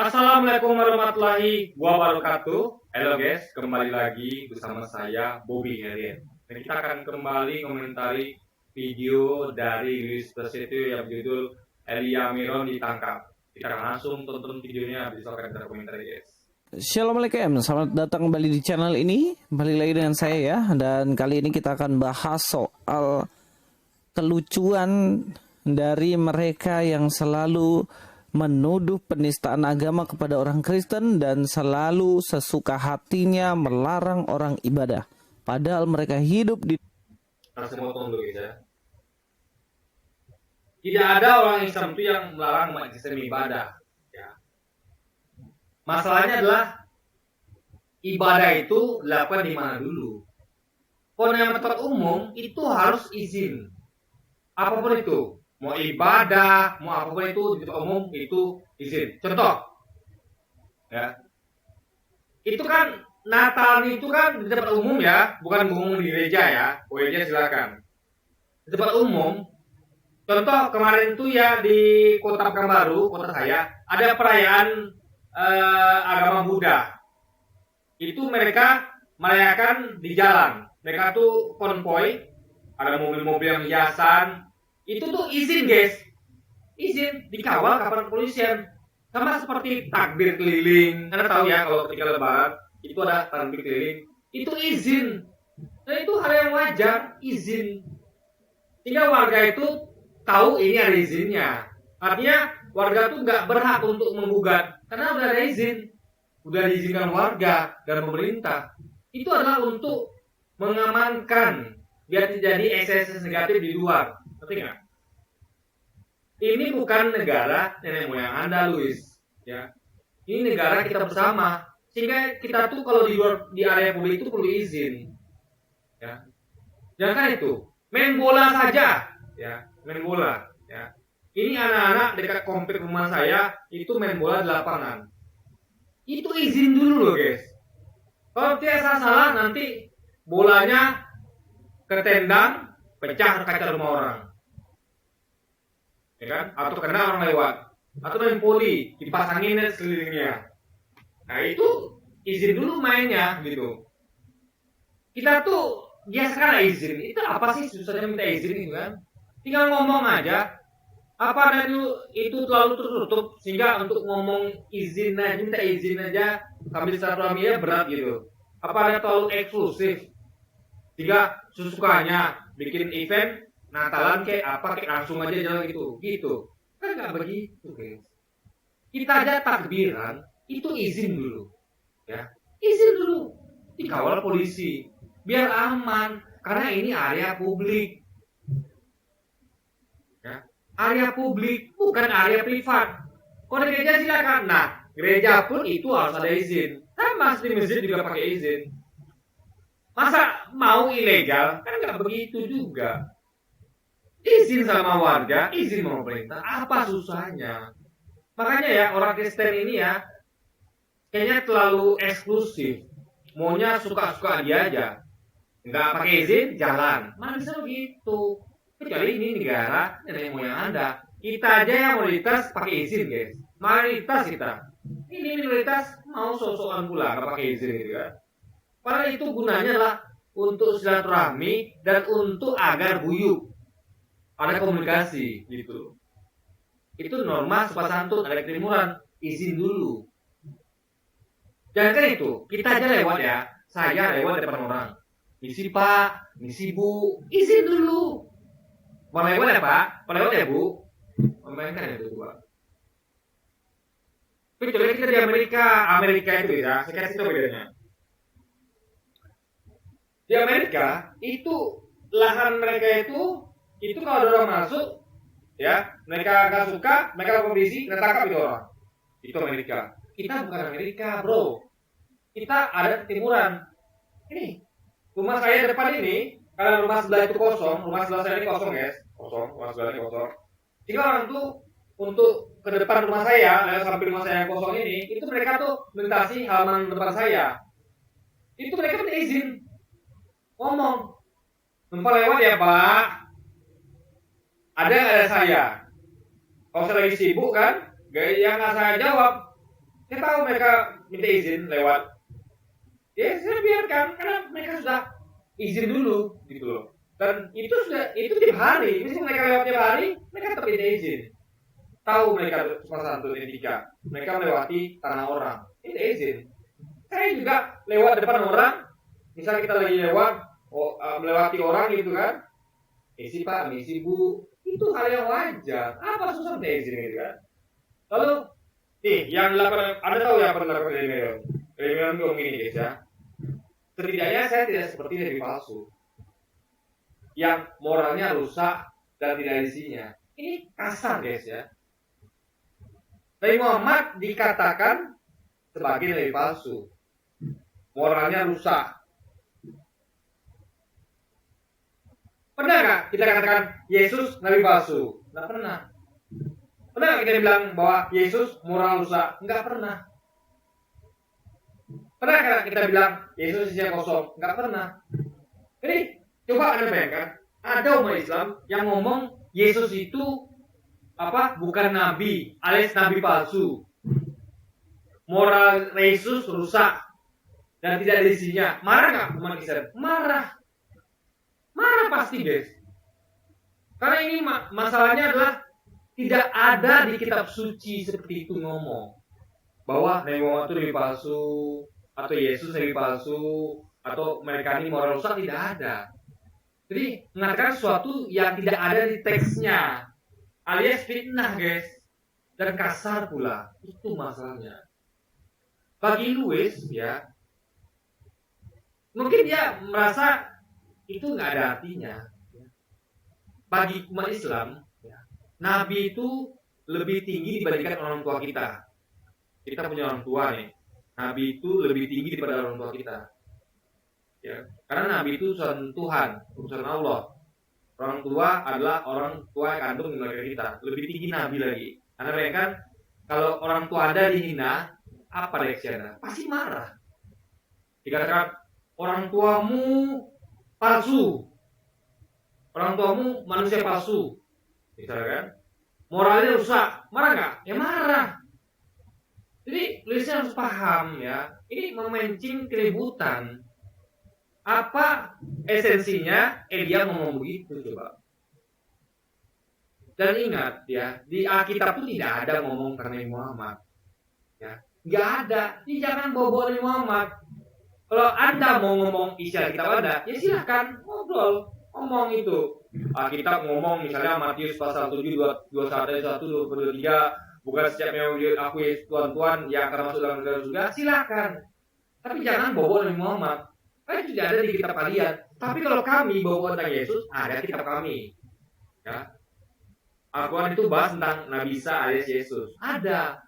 Assalamualaikum warahmatullahi wabarakatuh. Halo guys, kembali lagi bersama saya Bobby Herian. Dan kita akan kembali komentari video dari Luis Prasetyo yang berjudul Elia Miron ditangkap. Kita akan langsung tonton videonya, habis itu akan kita komentari guys. Assalamualaikum, selamat datang kembali di channel ini. Balik lagi dengan saya ya. Dan kali ini kita akan bahas soal kelucuan dari mereka yang selalu menuduh penistaan agama kepada orang Kristen dan selalu sesuka hatinya melarang orang ibadah. Padahal mereka hidup di... Langsung potong dulu guys ya. Tidak ada orang Islam itu yang melarang umat Islam ibadah. Ya. Masalahnya adalah ibadah itu dilakukan di mana dulu. Kalau yang tempat umum itu harus izin. Apapun itu, mau ibadah, mau apapun itu di tempat umum itu izin. Contoh, ya, itu kan Natal itu kan di tempat umum ya, bukan umum di gereja ya. Gereja silakan. Di tempat umum. Contoh kemarin itu ya di Kota Pekanbaru, kota saya, ada perayaan agama Buddha. Itu mereka merayakan di jalan. Mereka tuh konvoy, ada mobil-mobil yang hiasan. Itu tuh izin guys, izin dikawal kapan kepolisian. Sama seperti takbir keliling. Anda tahu ya kalau ketika lebaran itu ada takbir keliling. Itu izin. Dan itu hal yang wajar, izin. Sehingga warga itu tahu ini ada izinnya. Artinya warga tuh nggak berhak untuk menggugat karena udah ada izin, udah diizinkan warga dan pemerintah. Itu adalah untuk mengamankan biar terjadi ekses negatif di luar. Ngerti nggak? Ini bukan negara nenek moyang Anda, Luis. Ya, ini negara kita bersama. Sehingga kita tuh kalau di luar di area publik itu perlu izin. Ya, jangan itu main bola saja. Ya, main bola. Ya, ini anak-anak dekat komplek rumah saya itu main bola di lapangan. Itu izin dulu loh guys. Kalau tidak salah nanti bolanya ketendang, pecah kaca rumah orang, ya kan? Atau kena orang lewat, atau main poli, dipasangin sekelilingnya. Nah itu izin dulu mainnya gitu. Kita tuh biasakan izin. Itu apa sih susahnya minta izin itu kan? Tinggal ngomong aja. Apa ada itu terlalu tertutup sehingga untuk ngomong izin aja, minta izin aja sambil silaturahminya berat gitu. Apa ada terlalu eksklusif sehingga sesukanya bikin event Natalan kayak apa kayak langsung aja jalan gitu kan nggak begitu guys. Kita aja takbiran itu izin dulu ya, izin dulu dikawal polisi biar aman karena ini area publik. Area publik bukan area privat. Kalau di gereja silakan. Nah, gereja pun itu harus ada izin. Sama di masjid juga pakai izin. Masa mau ilegal? Kan nggak begitu juga. Izin sama warga, izin sama pemerintah. Apa susahnya? Makanya ya orang Kristen ini ya kayaknya terlalu eksklusif. Maunya suka-suka dia aja. Nggak pakai izin, jalan. Mana bisa begitu? Kecuali ini negara nenek moyang Anda. Kita aja yang mayoritas pakai izin guys. Mayoritas kita. Ini minoritas mau sok-sokan pula nggak pakai izin gitu kan. Padahal itu gunanya adalah untuk silaturahmi dan untuk agar guyup. Ada komunikasi gitu. Itu norma sopan santun, ada ketimuran. Izin dulu. Jangan kan itu. Kita aja lewat ya. Saya lewat depan orang. Misi Pak, misi Bu. Izin dulu. Mau lewat ya Pak? Mau lewat ya Bu? Memainkan ya itu Pak. Kecuali kita di Amerika itu ya, saya kasih tahu bedanya. Di Amerika itu lahan mereka itu kalau ada orang masuk, ya mereka nggak suka, mereka kompetisi, mereka tangkap itu orang. Itu Amerika. Kita bukan Amerika bro. Kita ada ketimuran. Ini rumah saya depan ini. Karena rumah sebelah itu kosong, rumah sebelah saya ini kosong guys, rumah sebelah ini kosong. Jika orang tuh untuk ke depan rumah saya, lewat samping rumah saya yang kosong ini, itu mereka tuh melintasi halaman depan saya. Itu mereka minta izin, ngomong, numpang lewat ya Pak, ada nggak ada saya? Kalau saya lagi sibuk kan, gak yang nggak saya jawab, Saya tahu mereka minta izin lewat. Ya saya biarkan karena mereka sudah izin dulu gitu loh. Dan itu tiap hari. Meskipun mereka lewat tiap hari, mereka tetap minta izin. Tahu mereka sopan santun etika. Mereka melewati tanah orang. Minta izin. Saya juga lewat depan orang. Misalnya kita lagi lewat, melewati orang gitu kan. Misi Pak, misi Bu. Itu hal yang wajar. Apa susah minta izin gitu kan. Lalu, yang dilakukan, Anda tahu yang pernah dilakukan Remion ngomong ini guys ya. Setidaknya saya tidak seperti Nabi palsu yang moralnya rusak dan tidak ada isinya. Ini kasar guys ya. Nabi Muhammad dikatakan sebagai Nabi palsu, moralnya rusak. Pernah nggak kita katakan Yesus Nabi palsu? Nggak pernah. Pernah nggak kita bilang bahwa Yesus moral rusak? Nggak pernah. Pernah nggak kita bilang Yesus isinya kosong? Nggak pernah. Jadi coba Anda bayangkan, ada umat Islam yang ngomong Yesus itu bukan nabi, alias nabi palsu. Moral Yesus rusak dan tidak ada isinya. Marah nggak umat Islam? Marah. Marah pasti guys. Karena ini masalahnya adalah tidak ada di kitab suci seperti itu ngomong bahwa Nabi Muhammad itu nabi palsu atau Yesus nabi palsu atau mereka ini moral rusak, tidak ada. Jadi mengatakan sesuatu yang tidak ada di teksnya, alias fitnah guys, dan kasar pula. Itu masalahnya. Bagi Louis ya, mungkin dia merasa itu nggak ada artinya. Bagi umat Islam, Nabi itu lebih tinggi dibandingkan orang tua kita. Kita punya orang tua nih. Nabi itu lebih tinggi daripada orang tua kita. Ya, karena Nabi itu urusan Tuhan, urusan Allah. Orang tua adalah orang tua yang kandung keluarga kita. Lebih tinggi Nabi lagi. Karena bayangkan kalau orang tua Anda dihina, apa reaksi Anda? Pasti marah. Dikatakan orang tuamu palsu, orang tuamu manusia palsu, misalkan, moralnya rusak, marah nggak? Ya marah. Jadi Luisnya harus paham ya, ini memancing keributan. Apa esensinya? Dia ngomong begitu coba. Dan ingat ya, di Alkitab itu tidak ada ngomong karena Muhammad. Ya, nggak ada. Jadi jangan bawa-bawa Nabi Muhammad. Kalau Anda mau ngomong isi Alkitab Anda, ya silahkan ngobrol, ngomong itu. Alkitab ngomong misalnya Matius pasal 7, 21, 1, 23, bukan setiap yang aku Tuhan-Tuhan yang akan masuk dalam surga, silahkan. Tapi jangan bawa Nabi Muhammad. Kan tidak ada di kitab kalian. Tapi kalau kami bawa tentang Yesus, ada kitab kami. Ya. Al-Quran itu bahas tentang Nabi Isa alias Yesus. Ada.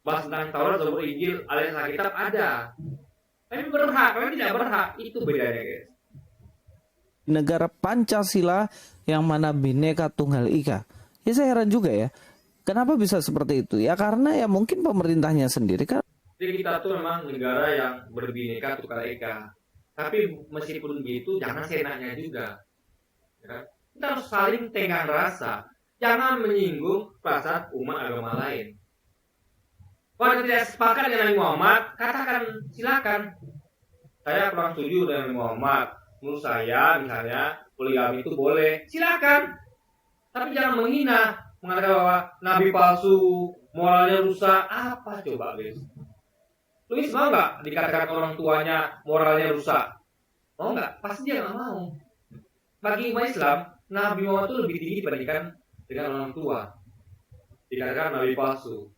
Bahas tentang Taurat, Zabur, Injil alias Alkitab ada. Kami berhak, kami tidak berhak. Itu bedanya guys. Negara Pancasila yang mana Bhinneka Tunggal Ika. Ya saya heran juga ya. Kenapa bisa seperti itu? Ya karena ya mungkin pemerintahnya sendiri kan. Jadi kita tuh memang negara yang berbhinneka tunggal ika. Tapi meskipun begitu jangan seenaknya juga. Ya. Kita harus saling tenggang rasa. Jangan menyinggung perasaan umat agama lain. Kalau tidak sepakat dengan Nabi Muhammad, katakan silakan. Saya kurang setuju dengan Nabi Muhammad. Menurut saya misalnya poligami itu boleh. Silakan. Tapi jangan menghina, mengatakan bahwa Nabi palsu, moralnya rusak. Apa coba guys? Luis mau nggak dikatakan orang tuanya moralnya rusak? Mau nggak? Pasti dia nggak mau. Bagi umat Islam, Nabi Muhammad itu lebih tinggi dibandingkan dengan orang tua. Dikatakan Nabi palsu.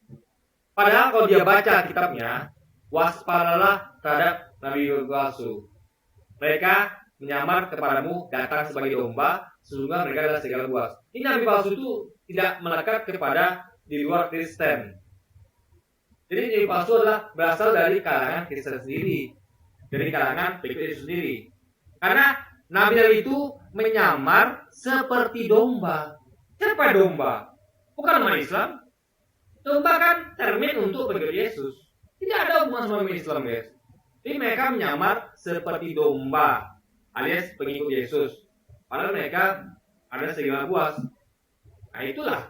Padahal kalau dia baca kitabnya, waspadalah terhadap Nabi palsu. Mereka menyamar kepadamu datang sebagai domba, sesungguhnya mereka adalah segala buas. Ini Nabi palsu itu tidak melekat kepada di luar Kristen. Jadi Nabi palsu adalah berasal dari kalangan Kristen sendiri, dari kalangan pengikut Yesus sendiri. Karena Nabi itu menyamar seperti domba. Siapa domba? Bukan umat Islam. Domba kan termin untuk pengikut Yesus. Tidak ada umat Islam guys. Jadi mereka menyamar seperti domba, alias pengikut Yesus. Padahal mereka ada segala buas. Nah itulah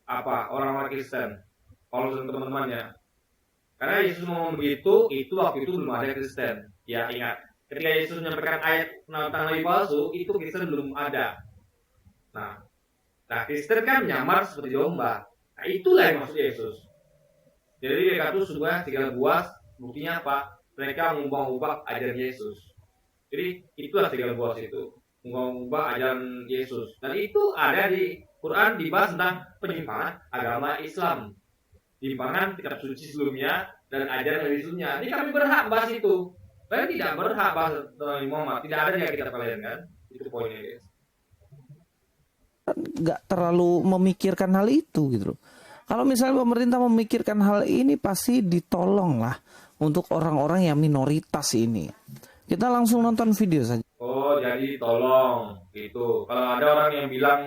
apa orang-orang Kristen. Paulus dan teman-temannya. Karena Yesus ngomong begitu, itu waktu itu belum ada Kristen. Ya ingat, ketika Yesus menyampaikan ayat tentang nabi palsu, itu Kristen belum ada. Nah Kristen kan menyamar seperti domba. Nah itulah yang maksud Yesus. Jadi mereka itu sudah segala buas, buktinya apa? Mereka mengubah-ubah ajaran Yesus. Jadi itulah segala buas itu, mengubah ajaran Yesus. Dan itu ada di Quran dibahas tentang penyimpangan agama Islam. Penyimpangan kitab suci sebelumnya dan ajaran Nabi sebelumnya. Jadi kami berhak bahas itu. Kalian tidak berhak bahas tentang Nabi Muhammad. Tidak ada di kitab kalian kan? Itu poinnya guys. Nggak terlalu memikirkan hal itu gitu loh. Kalau misalnya pemerintah memikirkan hal ini pasti ditolong lah untuk orang-orang yang minoritas ini. Kita langsung nonton video saja. Oh jadi tolong gitu. Kalau ada orang yang bilang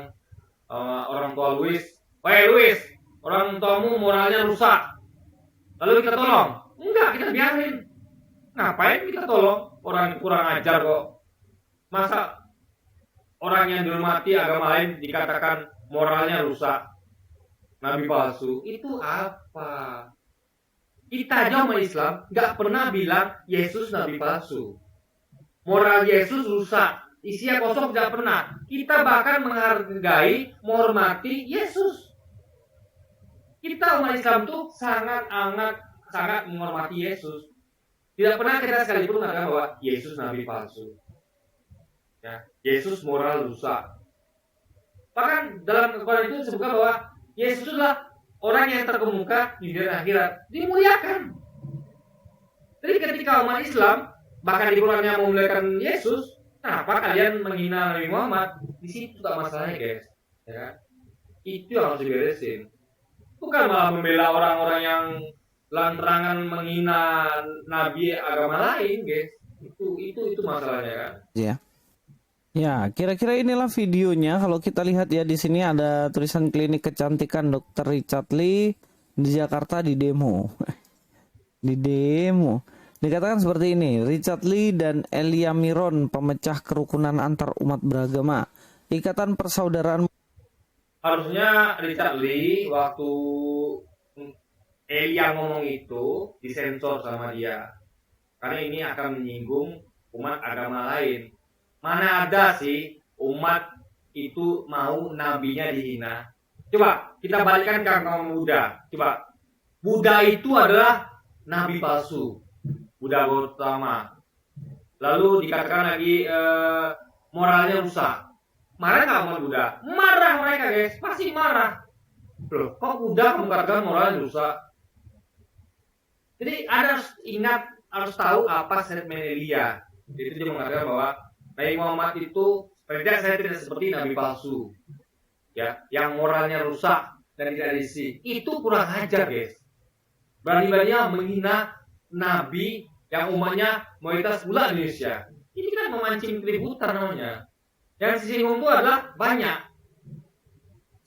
orang tua Luis, "Woi Luis, orang tuamu moralnya rusak." Lalu kita tolong? Enggak, kita biarin. Ngapain kita tolong? Orang kurang ajar kok. Masa orang yang dihormati agama lain dikatakan moralnya rusak, nabi palsu? Itu apa? Kita aja umat Islam nggak pernah bilang Yesus nabi palsu. Moral Yesus rusak, isinya kosong, tidak pernah. Kita bahkan menghargai, menghormati Yesus. Kita umat Islam tuh sangat menghormati Yesus. Tidak pernah kita sekalipun mengatakan bahwa Yesus nabi palsu. Ya, Yesus moral rusak. Bahkan dalam Al-Quran itu disebutkan bahwa Yesus adalah orang yang terkemuka di dunia akhirat, dimuliakan. Jadi ketika umat Islam bahkan di Qurannya memuliakan Yesus, kenapa kalian menghina Nabi Muhammad? Di situ tak masalahnya guys, ya kan? Itu yang harus diberesin. Bukan malah membela orang-orang yang lantaran menghina nabi agama lain, guys. Itu masalahnya kan? Ya. Ya, kira-kira inilah videonya. Kalau kita lihat ya di sini ada tulisan klinik kecantikan Dr. Richard Lee di Jakarta di demo. Di demo. Dikatakan seperti ini, Richard Lee dan Elia Miron pemecah kerukunan antar umat beragama. Ikatan persaudaraan. Harusnya Richard Lee waktu Elia ngomong itu disensor sama dia. Karena ini akan menyinggung umat agama lain. Mana ada sih umat itu mau nabinya dihina? Coba kita balikkan ke kaum Buddha. Coba Buddha itu adalah nabi palsu, Buddha Gautama. Lalu dikatakan lagi moralnya rusak. Marah nggak umat Buddha? Marah mereka guys, pasti marah. Loh, kok Buddha mengatakan moralnya rusak? Jadi Anda harus ingat, harus tahu apa statement Elia. Jadi dia mengatakan bahwa Nabi Muhammad itu saya tidak seperti nabi palsu, ya, yang moralnya rusak dan tidak diisi. Itu kurang ajar guys. Berani-beraninya menghina nabi yang umatnya mayoritas pula Indonesia. Ini kan memancing keributan namanya. Yang disinggung itu adalah banyak.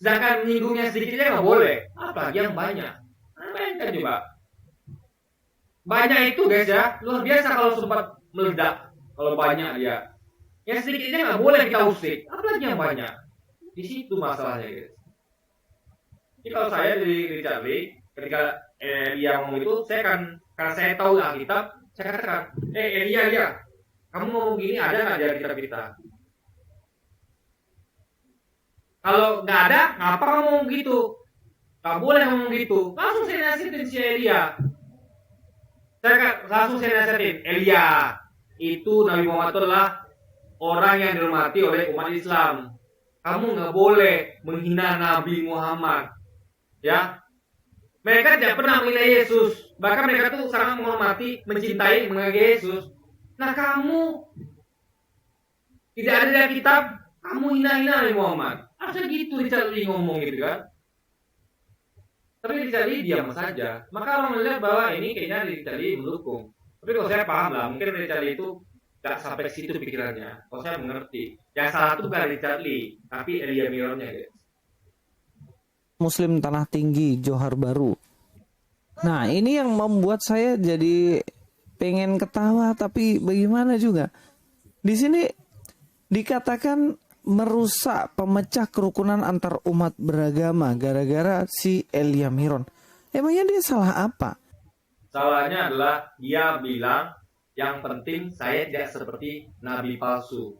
Sedangkan menyinggungnya sedikitnya nggak boleh. Apalagi yang banyak. Bayangkan coba. Banyak itu guys ya, luar biasa kalau sempat meledak. Kalau banyak dia. Yang sedikitnya nggak boleh kita usik. Apalagi yang banyak. Di situ masalahnya guys. Jadi kalau saya dari Richard Lee, ketika Elia ngomong itu, saya kan, karena saya tahu Alkitab, saya katakan, Elia, kamu ngomong gini ada nggak di Alkitab kita? Kalau nggak ada, ngapa kamu ngomong gitu? Nggak boleh ngomong gitu. Langsung saya nasihatin si Elia. Langsung saya nasihatin, Elia, itu Nabi Muhammad adalah orang yang dihormati oleh umat Islam. Kamu nggak boleh menghina Nabi Muhammad. Ya, mereka tidak pernah menghina Yesus. Bahkan mereka tuh sangat menghormati, mencintai, mengasihi Yesus. Nah kamu tidak ada di kitab, kamu hina-hina Nabi Muhammad. Harusnya gitu Richard Lee ngomong gitu kan. Tapi Richard Lee diam saja. Maka orang melihat bahwa ini kayaknya Richard Lee mendukung. Tapi kalau saya paham lah, mungkin Richard Lee itu tidak sampai situ pikirannya. Kalau saya mengerti, yang salah itu bukan Richard Lee, tapi Elia Mironnya guys. Muslim Tanah Tinggi, Johar Baru. Nah, ini yang membuat saya jadi pengen ketawa, tapi bagaimana juga. Di sini dikatakan merusak, pemecah kerukunan antar umat beragama gara-gara si Elia Miron. Emangnya dia salah apa? Salahnya adalah dia bilang yang penting saya tidak seperti nabi palsu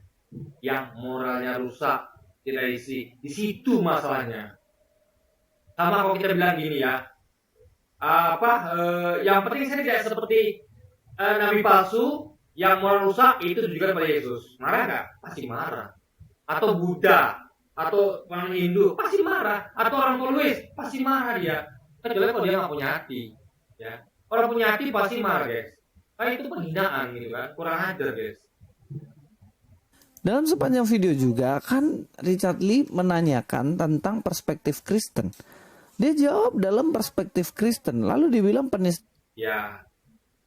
yang moralnya rusak, tidak isi. Di situ masalahnya. Sama kalau kita bilang gini ya, yang penting saya tidak seperti nabi palsu yang moral rusak itu juga kepada Yesus. Marah nggak? Pasti marah. Atau Buddha, atau orang Hindu pasti marah, atau orang Buddhis pasti marah dia. Kecuali kalau dia nggak punya hati, ya. Orang punya hati pasti marah, guys. Kayak itu penghinaan gitu kan, kurang ajar, guys. Dalam sepanjang video juga kan Richard Lee menanyakan tentang perspektif Kristen. Dia jawab dalam perspektif Kristen, lalu dibilang penista. Ya,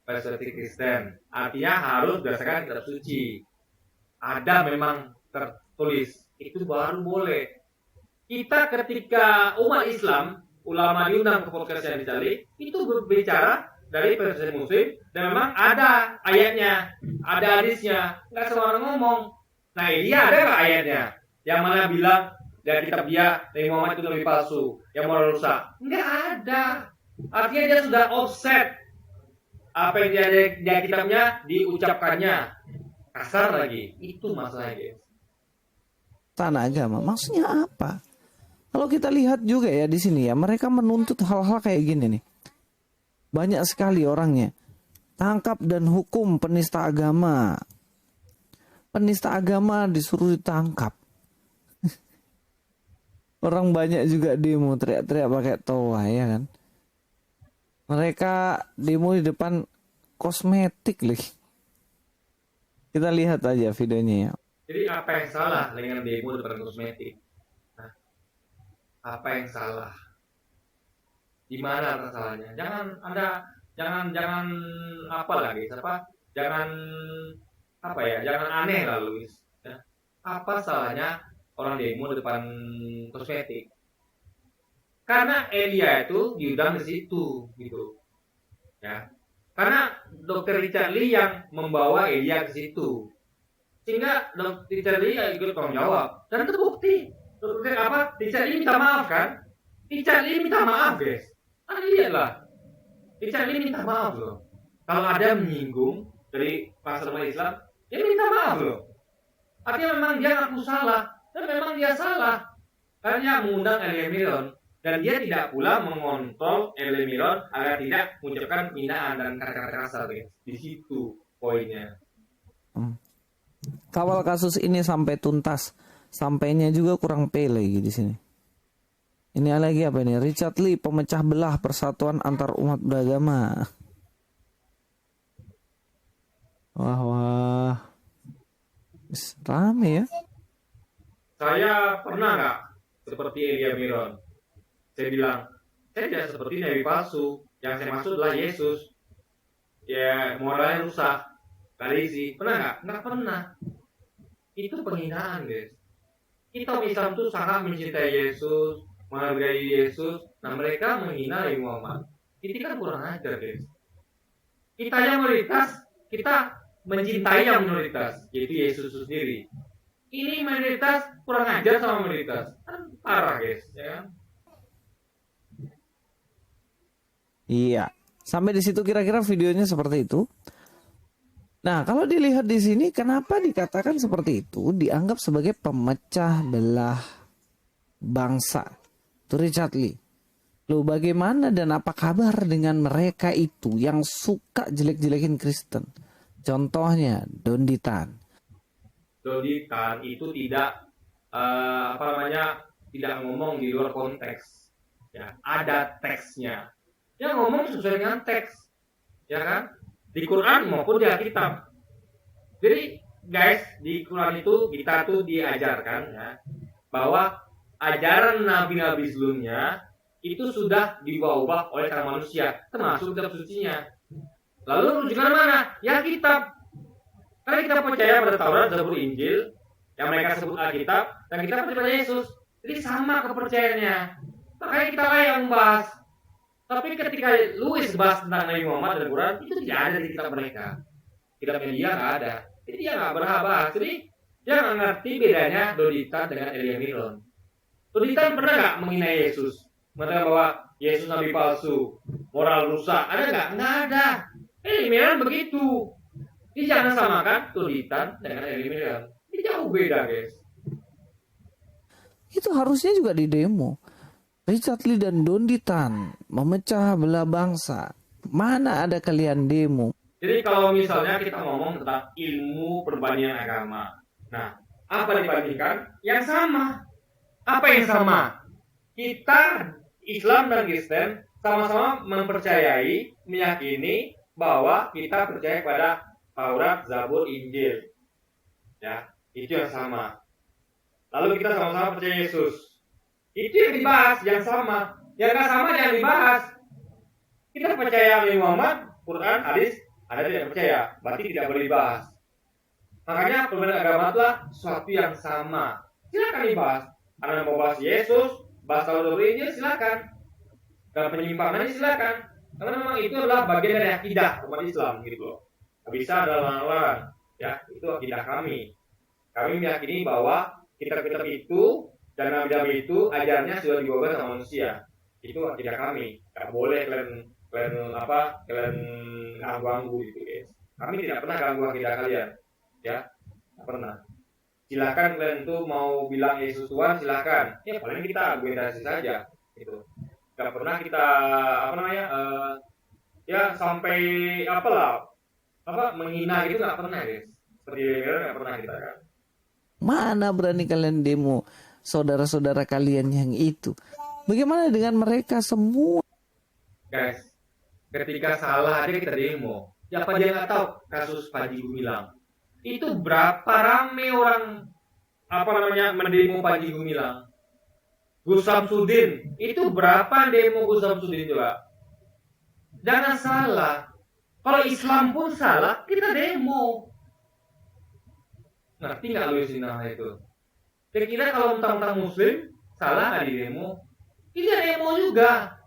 perspektif Kristen artinya harus berdasarkan kitab suci. Ada memang tertulis, itu baru boleh. Kita ketika umat Islam, ulama diundang ke podcast yang dicari, itu berbicara dari perspektif Muslim, dan memang ada ayatnya, ada hadisnya, nggak semua orang ngomong. Nah, ini ada nggak ayatnya? Yang mana bilang dari kitab dia, Nabi Muhammad itu lebih palsu, yang moral rusak? Nggak ada. Artinya dia sudah offset. Apa yang dia ada kitabnya, diucapkannya. Kasar lagi. Itu masalahnya, guys. Tanah agama, maksudnya apa? Kalau kita lihat juga ya di sini ya, mereka menuntut hal-hal kayak gini nih. Banyak sekali orangnya. Tangkap dan hukum penista agama. Penista agama disuruh ditangkap. Orang banyak juga demo teriak-teriak pakai toa ya kan. Mereka demo di depan kosmetik lagi. Kita lihat aja videonya ya. Jadi apa yang salah dengan demo depan kosmetik? Nah, apa yang salah? Di mana kesalahannya? Jangan apa lagi? Jangan jangan aneh lah, Luis. Ya. Apa salahnya orang demo di depan kosmetik? Karena Elia itu diundang di situ, gitu. Ya. Karena Dr. Richard Lee yang membawa Elia ke situ. Sehingga Dr. Richard Lee ikut tanggung jawab. Dan terbukti. Richard Lee minta maaf kan? Richard Lee minta maaf, guys. Lihatlah. Richard Lee minta maaf loh. Kalau ada menyinggung dari masyarakat Islam, dia minta maaf loh. Artinya memang dia ngaku salah. Dan memang dia salah. Karena dia mengundang Elia Miron. Dan dia tidak pula mengontrol Elia Miron agar tidak mengucapkan penghinaan dan kata-kata kasar, guys. Di situ poinnya. Kawal kasus ini sampai tuntas. Sampainya juga kurang pele di sini. Ini lagi apa ini? Richard Lee, pemecah belah persatuan antar umat beragama. Wah. Rame ya. Saya pernah nggak seperti Elia Miron? Saya bilang, saya tidak seperti nabi palsu. Yang saya maksud adalah Yesus. Ya, moralnya rusak. Kali sih, pernah nggak? Nggak pernah. Itu penghinaan, guys. Kita Islam itu sangat mencintai Yesus, menghargai Yesus. Nah, mereka menghina Nabi Muhammad. Itu kan kurang ajar, guys. Kita yang mayoritas, kita mencintai yang minoritas, yaitu Yesus itu sendiri. Ini minoritas kurang ajar sama minoritas. Kan parah, guys. Ya kan? Iya. Sampai di situ kira-kira videonya seperti itu. Nah, kalau dilihat di sini, kenapa dikatakan seperti itu? Dianggap sebagai pemecah belah bangsa. Itu Richard Lee. Loh, bagaimana dan apa kabar dengan mereka itu yang suka jelek-jelekin Kristen? Contohnya, Dondi Tan. Dondi Tan itu tidak tidak ngomong di luar konteks. Ya, ada teksnya. Dia ngomong sesuai dengan teks, ya kan? Di Quran maupun di Alkitab. Jadi guys, di Quran itu kita tuh diajarkan ya bahwa ajaran nabi-nabi sebelumnya itu sudah diubah oleh kaum manusia, termasuk kitab sucinya. Lalu rujukan mana? Ya kitab. Karena kita percaya pada Taurat, Zabur, Injil, yang mereka sebut Alkitab, dan kita percaya pada Yesus. Jadi sama kepercayaannya. Makanya kita lah yang membahas. Tapi ketika Louis bahas tentang Nabi Muhammad dan Quran, itu tidak ada di kitab mereka. Kitab media nggak ada. Jadi dia nggak berhak bahas. Jadi dia nggak ngerti bedanya Dondi Tan dengan Elia Miron. Dondi Tan pernah nggak menghina Yesus? mengatakan bahwa Yesus nabi palsu, moral rusak, ada nggak? Nggak ada. Milenial begitu. Ini jangan samakan Tuditan dengan milenial. Ini jauh beda, guys. Itu harusnya juga di demo. Richard Lee dan Donditan memecah belah bangsa. Mana ada kalian demo? Jadi kalau misalnya kita ngomong tentang ilmu perbandingan agama. Nah, apa dibandingkan? Yang sama. Apa yang sama? Kita, Islam dan Kristen, sama-sama mempercayai, meyakini bahwa kita percaya pada Taurat, Zabur, Injil. Ya, itu yang sama. Lalu kita sama-sama percaya Yesus. Itu yang dibahas, yang sama. Yang nggak sama jangan dibahas. Kita percaya Nabi Muhammad, Quran, hadis, Anda tidak percaya, berarti tidak boleh dibahas. Makanya perbedaan agama itulah sesuatu yang sama. Silakan dibahas. Anda mau bahas Yesus, bahas Taurat, Injil, silakan. Dan penyimpangannya silakan. Karena memang itu adalah bagian dari akidah umat Islam gitu loh. Nggak bisa ada larang-larang. Ya, itu akidah kami. Kami meyakini bahwa kitab-kitab itu dan nabi-nabi itu ajarnya sudah dibawa sama manusia. Itu akidah kami. Nggak boleh kalian ganggu gitu guys. Kami tidak pernah ganggu akidah kalian. Ya, nggak pernah. Silakan kalian tuh mau bilang Yesus Tuhan, silakan. Ya paling kita argumentasi saja gitu. Nggak pernah kita ya sampai menghina gitu nggak pernah guys. Seperti nggak pernah kita kan. Mana berani kalian demo saudara-saudara kalian yang itu? Bagaimana dengan mereka semua? Guys, ketika salah aja kita demo. Siapa dia nggak tahu kasus Panji Gumilang. Itu berapa rame orang mendemo Panji Gumilang. Gus Samsudin, itu berapa demo Gus Samsudin juga? Jangan salah. Kalau Islam pun salah, kita demo. Ngerti nggak lu istilah itu? Kira-kira kalau mentang-mentang Muslim salah nggak di demo? Kita demo juga.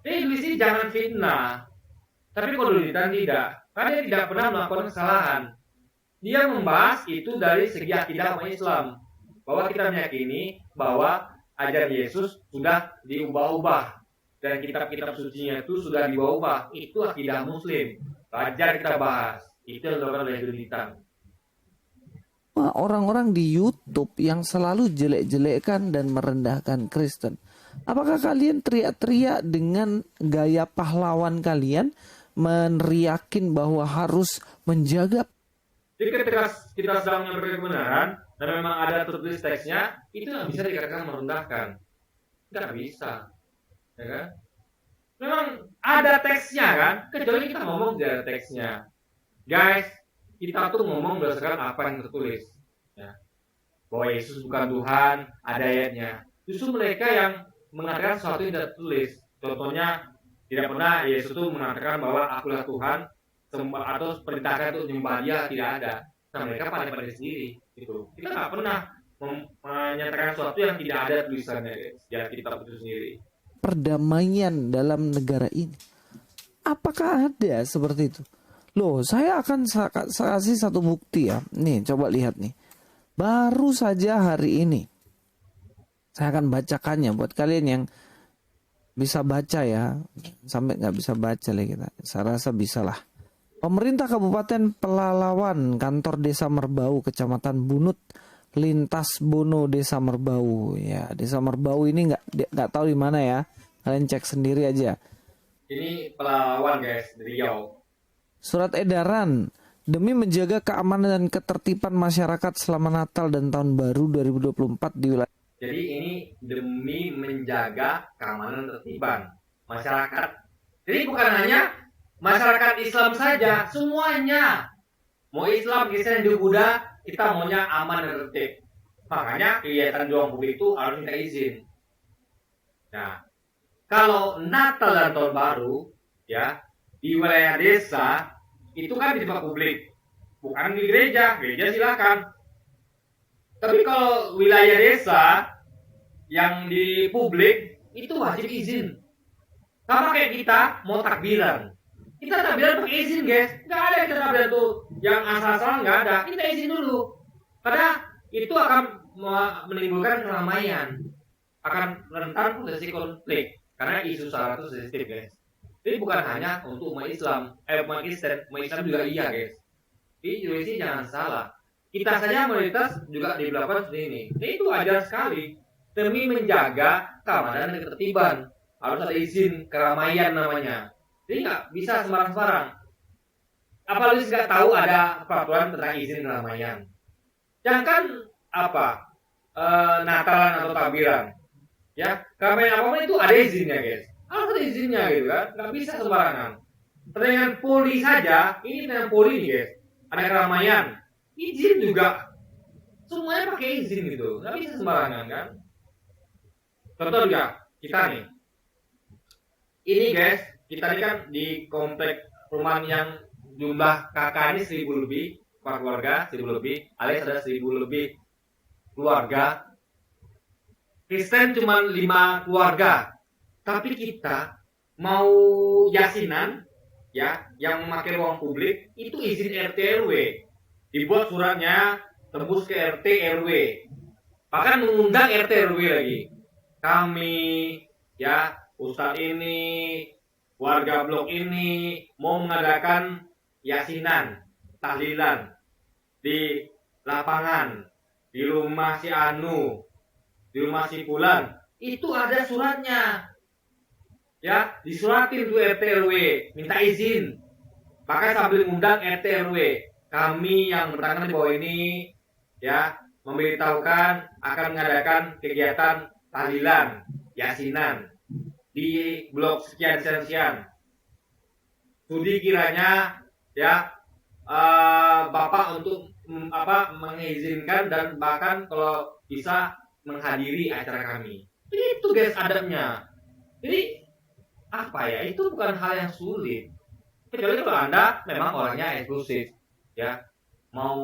Jadi di sini jangan fitnah. Tapi kalau Donditan tidak, karena dia tidak pernah melakukan kesalahan. Dia membahas itu dari segi akidah umat Islam, bahwa kita meyakini bahwa ajaran Yesus sudah diubah-ubah dan kitab-kitab sucinya itu sudah diubah. Itu akidah Muslim. Wajar kita bahas. Itu yang dilakukan oleh Donditan. Orang-orang di YouTube yang selalu jelek-jelekkan dan merendahkan Kristen. Apakah kalian teriak-teriak dengan gaya pahlawan kalian, meneriakin bahwa harus menjaga? Jadi ketika kita sedang menyampaikan kebenaran dan memang ada tertulis teksnya, itu nggak bisa dikatakan merendahkan. Nggak bisa, ya kan? Memang ada teksnya kan, kecuali kita ngomong tidak ada teksnya. Guys, kita tuh ngomong berdasarkan apa yang tertulis. Ya. Bahwa Yesus bukan Tuhan, ada ayatnya. Justru mereka yang mengatakan sesuatu yang tidak tertulis. Contohnya, tidak pernah Yesus itu mengatakan bahwa akulah Tuhan, atau perintahkan untuk menyembah dia, tidak ada. Nah, mereka pandai-pandai sendiri. Gitu. Kita nggak pernah menyatakan sesuatu yang tidak ada tulisannya, guys. Ya, kita itu sendiri. Perdamaian dalam negara ini. Apakah ada seperti itu? Loh, saya akan kasih satu bukti ya. Nih, coba lihat nih. Baru saja hari ini. Saya akan bacakannya buat kalian yang bisa baca ya. Sampai nggak bisa baca lah kita. Saya rasa bisa lah. Pemerintah Kabupaten Pelalawan, kantor Desa Merbau, Kecamatan Bunut, Lintas Bono, Desa Merbau. Ya, Desa Merbau ini nggak tahu di mana ya. Kalian cek sendiri aja. Ini Pelalawan guys, dari Riau. Surat edaran demi menjaga keamanan dan ketertiban masyarakat selama Natal dan Tahun Baru 2024 di wilayah. Jadi ini demi menjaga keamanan dan ketertiban masyarakat. Jadi bukan hanya masyarakat Islam saja, semuanya. Mau Islam, Kristen, Hindu, Buddha, kita maunya aman dan tertib. Makanya kegiatan ruang publik itu harus minta izin. Nah, kalau Natal dan Tahun Baru, ya di wilayah desa itu kan di tempat publik, bukan di gereja. Gereja silakan. Tapi kalau wilayah desa yang di publik itu wajib izin. Sama kayak kita mau takbiran. Kita takbiran pakai izin, guys. Nggak ada kita takbiran tuh yang asal-asalan, nggak ada. Kita izin dulu. Karena itu akan menimbulkan keramaian. akan rentan potensi konflik karena isu sara itu sensitif guys. Jadi bukan hanya untuk umat Islam, umat Kristen, umat Islam juga iya guys. Di Indonesia jangan salah. Kita saja mayoritas juga diberlakukan seperti ini. Nah, itu wajar sekali demi menjaga keamanan dan ketertiban. Harus ada izin keramaian namanya. Jadi nggak bisa sembarang-sembarang. Apalagi nggak tahu ada peraturan tentang izin keramaian. Jangan apa Natalan atau takbiran, ya keramaian apapun itu ada izinnya guys. Harus ada izinnya gitu kan, nggak bisa sembarangan. Dengan poli saja, ini dengan poli nih guys, ada keramaian, izin juga, semuanya pakai izin gitu, nggak bisa sembarangan kan. Contoh juga kita nih, ini guys, kita ini kan di komplek perumahan yang jumlah kakak ini 1000 lebih, keluarga 1000 lebih, alias ada 1000 lebih keluarga. Kristen cuma 5 keluarga, tapi kita mau yasinan ya yang memakai ruang publik itu izin RT RW, dibuat suratnya tembus ke RT RW, bahkan mengundang RT RW lagi. Kami ya Ustadz ini, warga blok ini mau mengadakan yasinan, tahlilan di lapangan, di rumah si Anu, di rumah si Fulan, itu ada suratnya. Ya, disuratin tuh RT RW, minta izin. Maka sambil mengundang RT RW, kami yang bertanggung di bawah ini ya memberitahukan akan mengadakan kegiatan tahlilan, yasinan di blok sekian. Studi kiranya ya Bapak untuk mengizinkan dan bahkan kalau bisa menghadiri acara kami. Itu guys adabnya. Jadi apa ya, itu bukan hal yang sulit, kecuali kalau Anda memang orangnya eksklusif ya, mau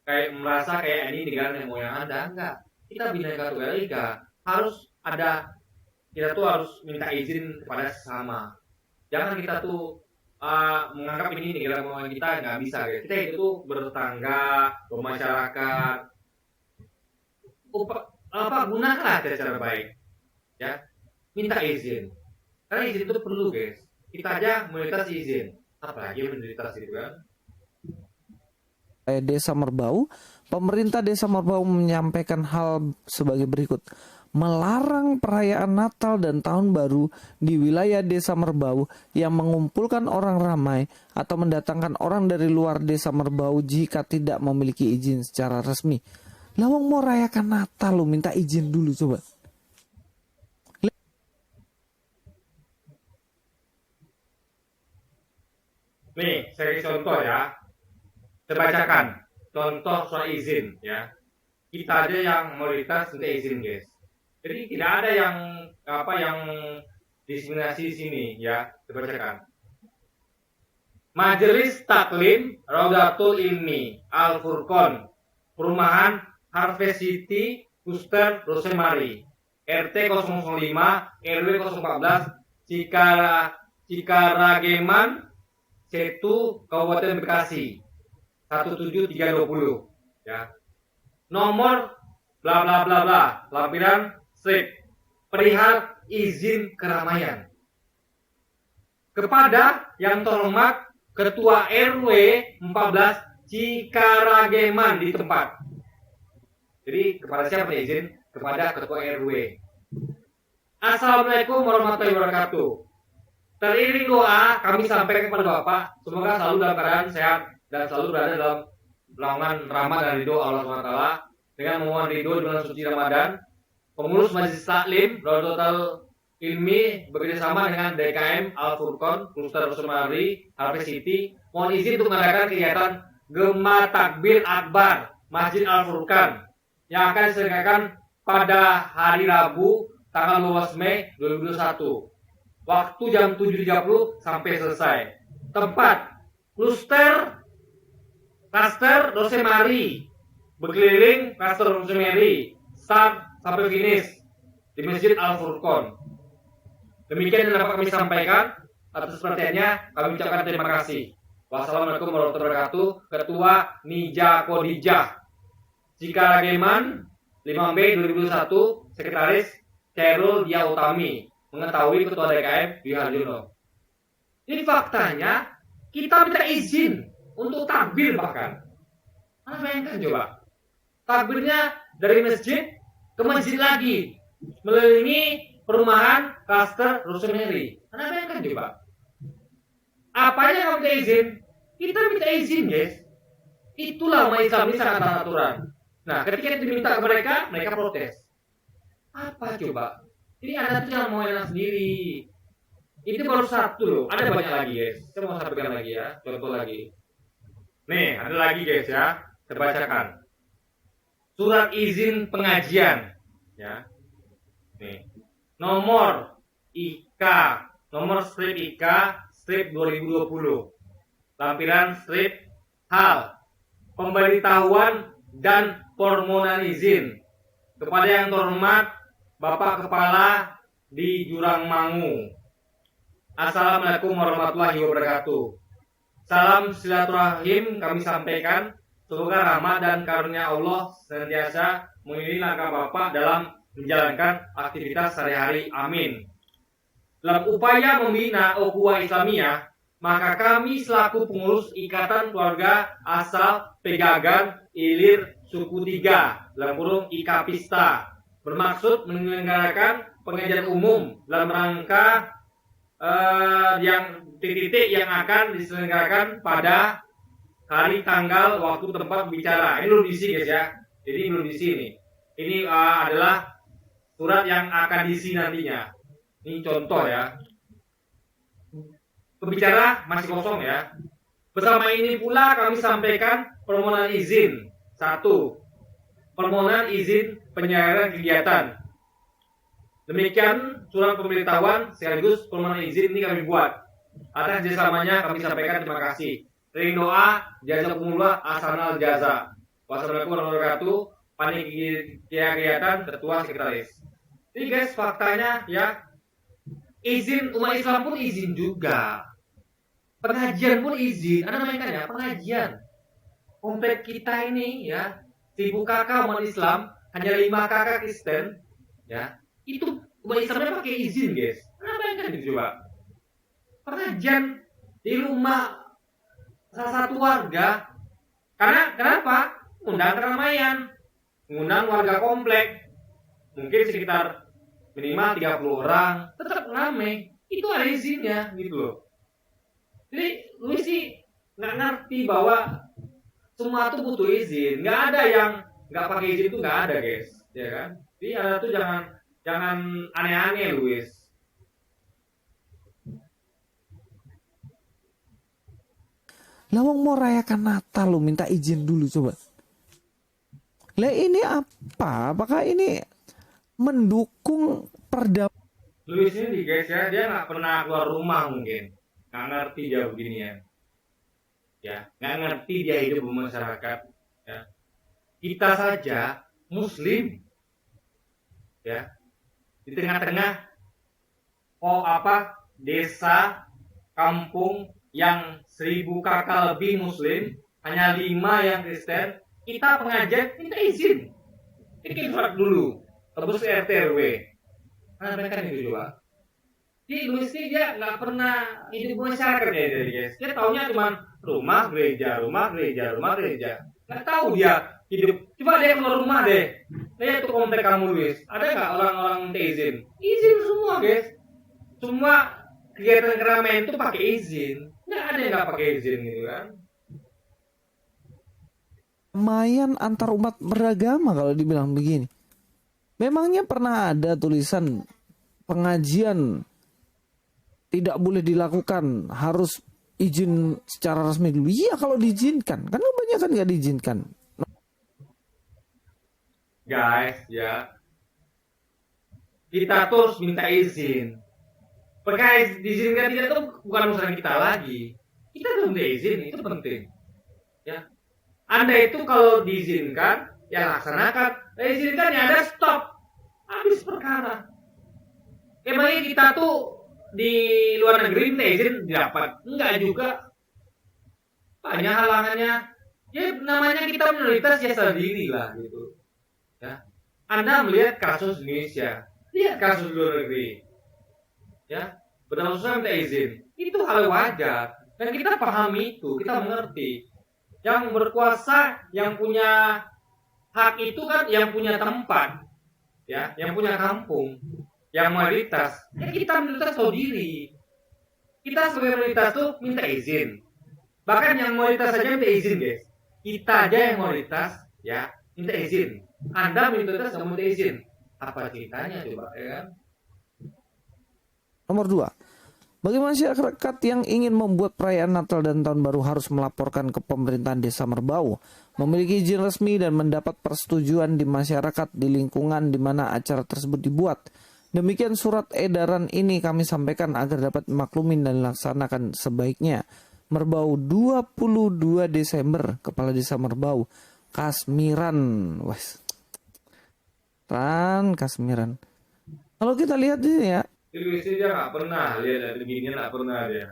kayak merasa kayak ini negara yang moyang Anda. Enggak, kita Bhinneka Tunggal Ika harus ada, kita tuh harus minta izin kepada sesama. Jangan kita tuh menganggap ini negara moyang kita, nggak bisa guys. Kita itu tuh bertetangga, bermasyarakat, gunakanlah cara baik ya, minta izin. Karena izin itu perlu guys. Kita aja mayoritas izin, apalagi minoritas itu kan. Desa Merbau, pemerintah Desa Merbau menyampaikan hal sebagai berikut. Melarang perayaan Natal dan Tahun Baru di wilayah Desa Merbau yang mengumpulkan orang ramai atau mendatangkan orang dari luar Desa Merbau jika tidak memiliki izin secara resmi. Lawang mau rayakan Natal lu minta izin dulu coba. Nih, saya kasih contoh ya. Saya bacakan contoh soal izin ya. Kita aja yang mayoritas minta izin guys. Jadi tidak ada yang diskriminasi di sini ya. Saya bacakan. Majelis Taklim Raudatul Ilmi Al Furqon, Perumahan Harvest City, Kuster, Rosemary, RT 005, RW 014, Cikarageman, Setu, Kabupaten Bekasi, 17320 ya. Nomor bla bla bla bla, lampiran strip perihal izin keramaian. Kepada yang terhormat Ketua RW 14 Cikarageman di tempat. Jadi kepada siapa izin? Kepada Ketua RW. Assalamualaikum warahmatullahi wabarakatuh. Teriring doa kami sampaikan kepada Bapak, semoga selalu dalam keadaan sehat dan selalu berada dalam naungan rahmat dan ridho Allah SWT. Dengan memohon ridho di bulan suci Ramadan, pengurus Majelis Taklim Raudatul Ilmi bekerjasama dengan DKM Al Furqon, Kluster Rosemary, Harvest City, mohon izin untuk mengadakan kegiatan Gema Takbir Akbar Masjid Al Furqan yang akan diselenggarakan pada hari Rabu tanggal 12 Mei 2021. Waktu jam 7.30 sampai selesai. Tempat Kluster Rosemary, berkeliling Kluster Rosemary, start sampai finish di Masjid Al Furqon. Demikian yang dapat kami sampaikan. Atas perhatiannya kami ucapkan terima kasih. Wassalamualaikum warahmatullahi wabarakatuh. Ketua Nija Kodijah Cikarageman, 5 Mei 2021. Sekretaris Khairul Dia Utami mengetahui Ketua DKM Dwi Harjono. Jadi faktanya kita minta izin untuk takbir bahkan. Anda bayangkan coba. Takbirnya dari masjid ke masjid lagi. Mengelilingi perumahan klaster Rosemary. Anda bayangkan coba. Apanya kamu minta izin? Kita minta izin, guys. Itulah umat Islam ini sangat aturan. Nah, ketika diminta ke mereka, mereka protes. Apa coba? Ini Anda tuh yang mau enak sendiri. Itu baru satu loh. Ada banyak lagi, guys. Saya mau sampaikan lagi ya. Contoh lagi. Nih, ada lagi, guys ya. Saya bacakan. Surat izin pengajian. Ya. Nih. Nomor IK. Nomor strip IK strip 2020. Lampiran strip hal. Pemberitahuan dan permohonan izin kepada yang terhormat Bapak Kepala di Jurangmangu. Assalamualaikum warahmatullahi wabarakatuh. Salam silaturahim kami sampaikan. Semoga rahmat dan karunia Allah senantiasa mengiringi langkah Bapak dalam menjalankan aktivitas sehari-hari. Amin. Dalam upaya membina ukhuwah Islamiyah, maka kami selaku pengurus Ikatan Keluarga Asal Pegagan Ilir Suku 3 dalam kurung IKAPISTA bermaksud menyelenggarakan pengajian umum dalam rangka yang titik-titik yang akan diselenggarakan pada hari, tanggal, waktu, tempat bicara. Ini belum diisi, guys ya. Jadi belum diisi nih. Ini adalah surat yang akan diisi nantinya. Ini contoh ya. Pembicara masih kosong ya. Bersama ini pula kami sampaikan permohonan izin. 1. Permohonan izin penyelenggaraan kegiatan. Demikian surat pemberitahuan sekaligus permohonan izin ini kami buat. Atas jasamanya kami sampaikan terima kasih. Ring doa jazakumullah ahsanal jaza. Wassalamualaikum warahmatullahi wabarakatuh. Panitia kegiatan ketua sekretaris. Jadi guys, faktanya ya, izin umat Islam pun izin juga. Pengajian pun izin. Anda mainkan ya, pengajian. Komplek kita ini ya, 1000 kakak umat Islam, hanya 5 kakak Kristen, ya. Itu umat Islamnya pakai izin, guys. Anda mainkan itu coba. Pengajian di rumah salah satu warga. Karena kenapa? Undang keramaian, mengundang warga komplek. Mungkin sekitar minimal 30 orang, tetap ramai. Itu ada izinnya gitu loh. Jadi lu sih nggak ngerti bahwa semua tuh butuh izin. Nggak ada yang nggak pakai izin tuh nggak ada, guys, ya kan? Jadi ada tuh jangan aneh-aneh, Luis. Lawang mau rayakan Natal lu minta izin dulu coba. Lah ini apa? Apakah ini mendukung perdamaian? Luis ini guys ya, dia nggak pernah keluar rumah mungkin. Nggak ngerti dia beginian. Ya, nggak ngerti dia hidup bermasyarakat. Ya. Kita saja Muslim. Ya. Di tengah-tengah desa, kampung yang 1000 kakak lebih Muslim, hanya 5 yang Kristen, kita pengajian minta izin. Bikin surat dulu, tebus RT RW. Nah, mereka itu juga. Jadi Luis ini dia nggak pernah hidup masyarakat ya, guys. Dia taunya cuma rumah gereja. Nggak tahu dia hidup. Coba dia keluar rumah deh. Lihat tuh komplek kamu, Luis. Ada nggak orang-orang minta izin? Izin semua, guys. Semua kegiatan keramaian itu pakai izin. Nggak ada yang nggak pakai izin gitu kan. Lumayan antar umat beragama kalau dibilang begini. Memangnya pernah ada tulisan pengajian tidak boleh dilakukan, harus izin secara resmi dulu? Iya kalau diizinkan, kan kebanyakan nggak diizinkan. Guys ya, kita tuh harus minta izin. Perkara diizinkan tidak itu bukan urusan kita lagi. Kita tuh minta izin, itu penting. Ya, Anda itu kalau diizinkan, ya laksanakan. Diizinkan ya ada stop, habis perkara. Emangnya kita tuh di luar negeri minta izin dapat? Enggak juga. Banyak halangannya. Ya namanya kita minoritas ya sendiri lah gitu. Ya. Anda melihat kasus Indonesia, lihat kasus luar negeri, ya, berusaha minta izin, itu hal wajar, dan kita pahami itu, kita mengerti. Yang berkuasa, yang punya hak itu kan yang punya tempat, ya, yang punya kampung, yang mayoritas. Ya kita mayoritas tahu diri. Kita sebagai mayoritas tuh minta izin. Bahkan yang mayoritas saja minta izin, guys. Kita aja yang mayoritas, ya, minta izin. Anda mayoritas nggak minta izin. Apa ceritanya coba, ya kan? Nomor 2. Bagi masyarakat yang ingin membuat perayaan Natal dan Tahun Baru harus melaporkan ke pemerintahan Desa Merbau, memiliki izin resmi dan mendapat persetujuan di masyarakat di lingkungan di mana acara tersebut dibuat. Demikian surat edaran ini kami sampaikan agar dapat dimaklumin dan dilaksanakan sebaiknya. Merbau 22 Desember, Kepala Desa Merbau, Kasmiran. Wes. Kasmiran. Kalau kita lihat ini ya, Indonesia dia nggak pernah lihat ada begini, nggak pernah dia.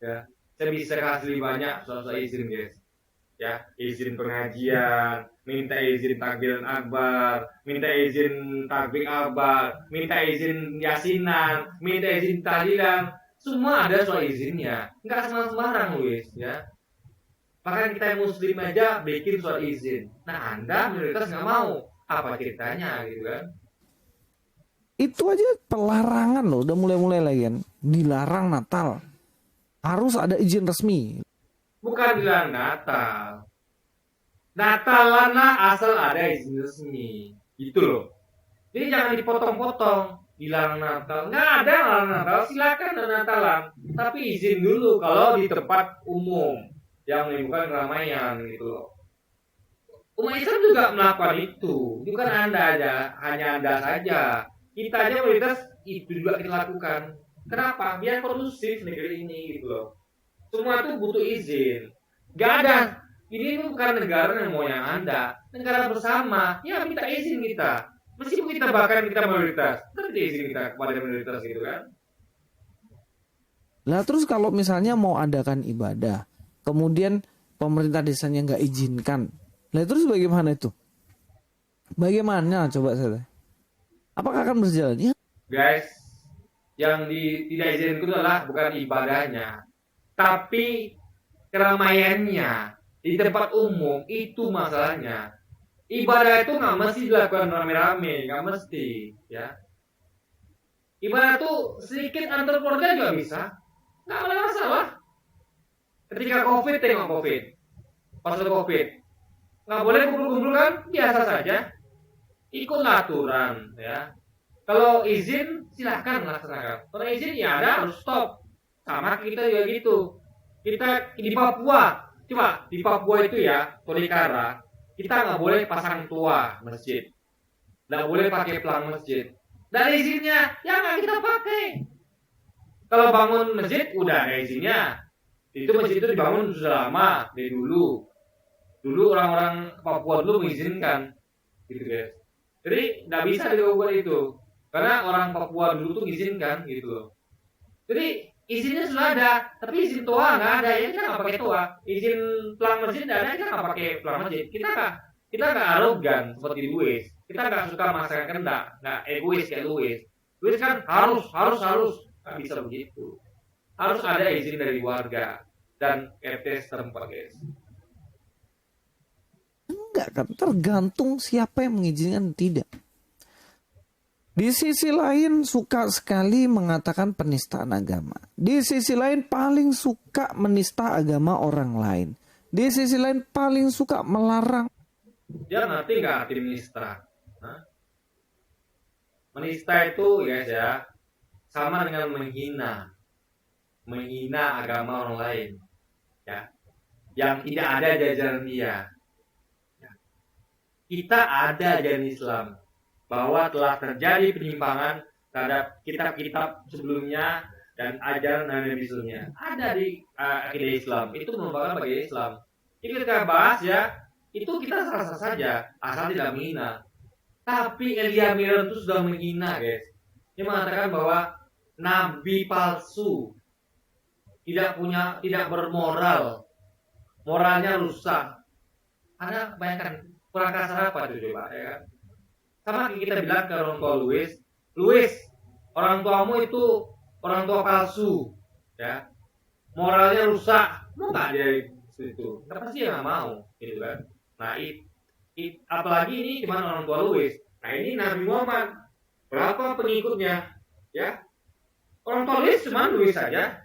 Ya, saya bisa kasih banyak soal izin, guys. Ya, izin pengajian, minta izin takbiran akbar, minta izin takbir akbar, minta izin yasinan, minta izin tahlilan, semua ada soal izinnya. Nggak sembarang, guys, ya. Bahkan kita yang muslim aja bikin soal izin. Nah, Anda minoritas nggak mau, apa ceritanya gitu kan? itu aja pelarangan loh, udah mulai-mulai lagi kan. Dilarang Natal. Harus ada izin resmi. Bukan bilang Natal. Natalana asal ada izin resmi. Gitu loh. Jadi jangan dipotong-potong. Dilarang Natal. Nggak ada larang Natal. Silakan ada Natalan. Tapi izin dulu kalau di tempat umum. Yang menimbulkan keramaian gitu loh. Umat Islam juga melakukan itu. Bukan Anda aja. Hanya Anda saja. Kita aja mayoritas itu juga kita lakukan. Kenapa? Biar kondusif negeri ini gitu loh. Semua itu butuh izin. Gak ada. Ini bukan negara yang mau yang Anda. Negara bersama. Ya minta izin kita. Meskipun kita bahkan kita mayoritas. Tapi izin kita kepada mayoritas gitu kan. Lah terus kalau misalnya mau adakan ibadah, kemudian pemerintah desanya nggak izinkan, lah terus bagaimana itu? Bagaimana coba saya? Apakah akan berjalan? Ya. Guys, yang tidak izin itu adalah bukan ibadahnya. Tapi keramaiannya. Di tempat umum itu masalahnya. Ibadah itu nggak mesti dilakukan rame-rame. Nggak mesti. Ya. Ibadah itu sedikit antar keluarga juga bisa. Nggak ada masalah. Ketika COVID, tengok COVID. Pas ada COVID. Nggak boleh kumpul-kumpul kan? Biasa saja. Ikut aturan, ya. Kalau izin silahkan laksanakan. Kalau izin ya ada harus stop. Sama kita juga gitu. Kita di Papua, coba di Papua itu ya, Tolikara, kita nggak boleh pasang tua masjid, nggak boleh pakai pelang masjid. Dari izinnya, ya nggak kita pakai. Kalau bangun masjid udah ada izinnya. Itu masjid itu dibangun sudah lama dari dulu. Dulu orang-orang Papua dulu mengizinkan, gitu guys. Jadi nggak bisa dilakukan itu, karena orang Papua dulu tuh izinkan gitu loh. Jadi izinnya sudah ada, tapi izin tua nggak ada. Ya kita nggak pakai tua. Izin pelang masjid nggak ada, kita nggak pakai pelang masjid. Kita nggak arogan seperti Luis. Kita nggak suka masakan kendak, nggak egois kayak Luis. Luis kan harus nggak bisa begitu. Harus ada izin dari warga dan RT setempat guys. Enggak kan, tergantung siapa yang mengizinkan tidak. Di sisi lain suka sekali mengatakan penistaan agama. Di sisi lain paling suka menista agama orang lain. Di sisi lain paling suka melarang. Dia ngerti nggak arti menista? Hah? Menista itu ya sama dengan menghina agama orang lain, ya, yang tidak ada jajaran dia. Ya. Kita ada ajaran Islam bahwa telah terjadi penyimpangan terhadap kitab-kitab sebelumnya dan ajaran Nabi sebelumnya. Ada di akidah Islam, itu merupakan bagian Islam. Jadi kita bahas ya, itu kita sah-sah saja asal tidak menghina. Tapi Elia Miron itu sudah menghina guys. Dia mengatakan bahwa nabi palsu, tidak bermoral, moralnya rusak. Anda bayangkan kurang kasar apa itu coba, ya kan? Sama kayak kita bilang ke orang tua Luis, Luis, orang tuamu itu orang tua palsu, ya, moralnya rusak, mau nggak dia itu? Kenapa sih nggak mau, gitu kan? Nah, apalagi ini cuma orang tua Luis. Nah, ini Nabi Muhammad, berapa pengikutnya, ya? Orang tua Luis cuma Luis saja.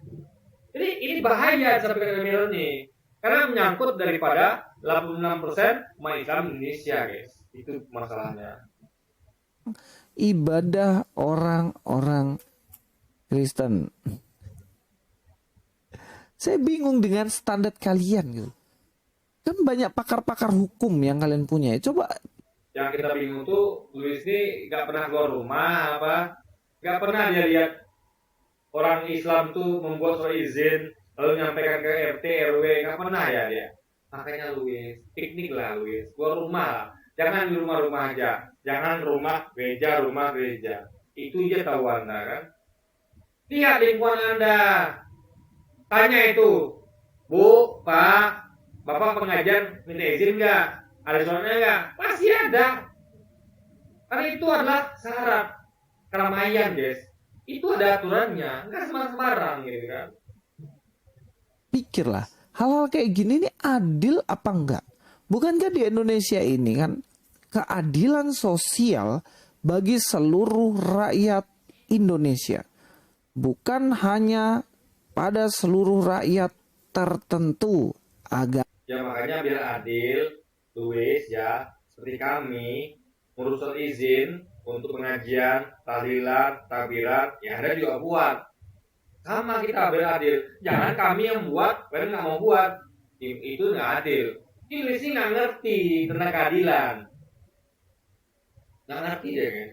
Jadi ini bahaya sampai ke Cameron nih, karena menyangkut daripada 86% umat Islam Indonesia, guys. Itu masalahnya. Ibadah orang-orang Kristen. Saya bingung dengan standar kalian gitu. Kan banyak pakar-pakar hukum yang kalian punya. Coba. Yang kita bingung tuh, Luis ini gak pernah keluar rumah apa, gak pernah dia lihat orang Islam tuh membuat surat izin lalu nyampaikan ke RT RW, gak pernah ya dia. Makanya Luis, piknik lah Luis, keluar rumah lah. Jangan di rumah-rumah aja, jangan rumah gereja. Itu aja tahu Anda kan. Lihat lingkungan Anda, tanya itu, Bu, Pak, Bapak pengajian minta izin nggak? Ada suratnya nggak? Pasti ada. Karena itu adalah syarat keramaian, guys. Itu ada aturannya, nggak sembarang gitu kan. Pikirlah, hal-hal kayak gini ini adil apa enggak? Bukankah di Indonesia ini kan keadilan sosial bagi seluruh rakyat Indonesia, bukan hanya pada seluruh rakyat tertentu agama. Ya makanya biar adil, Luis ya, seperti kami ngurus surat izin untuk pengajian, tahlilan, takbiran, ya Anda juga buat. Sama kita biar adil. Jangan kami yang buat, kalian nggak mau buat. Itu nggak adil. Luis ini nggak ngerti tentang keadilan. Nggak ngerti deh kan.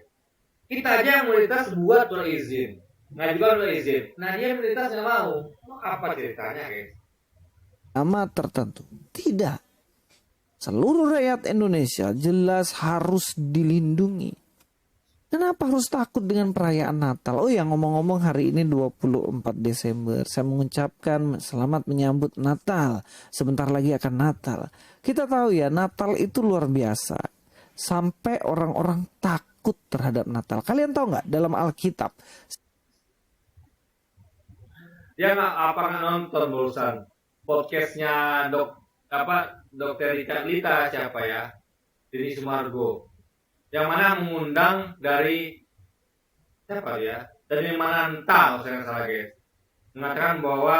Kita aja yang minoritas buat surat izin. Nah juga surat izin. Nah dia minoritas nggak mau. Apa ceritanya guys? Agama tertentu. Tidak. Seluruh rakyat Indonesia jelas harus dilindungi. Kenapa harus takut dengan perayaan Natal? Oh ya, ngomong-ngomong, hari ini 24 Desember. Saya mengucapkan selamat menyambut Natal. Sebentar lagi akan Natal. Kita tahu ya, Natal itu luar biasa. Sampai orang-orang takut terhadap Natal. Kalian tahu nggak dalam Alkitab? Dia nggak nonton barusan podcastnya Dokter Rika Lita siapa ya? Dini Sumargo. Yang mana mengundang dari siapa ya? Dari Mananta, saya nggak salah guys. Mengatakan bahwa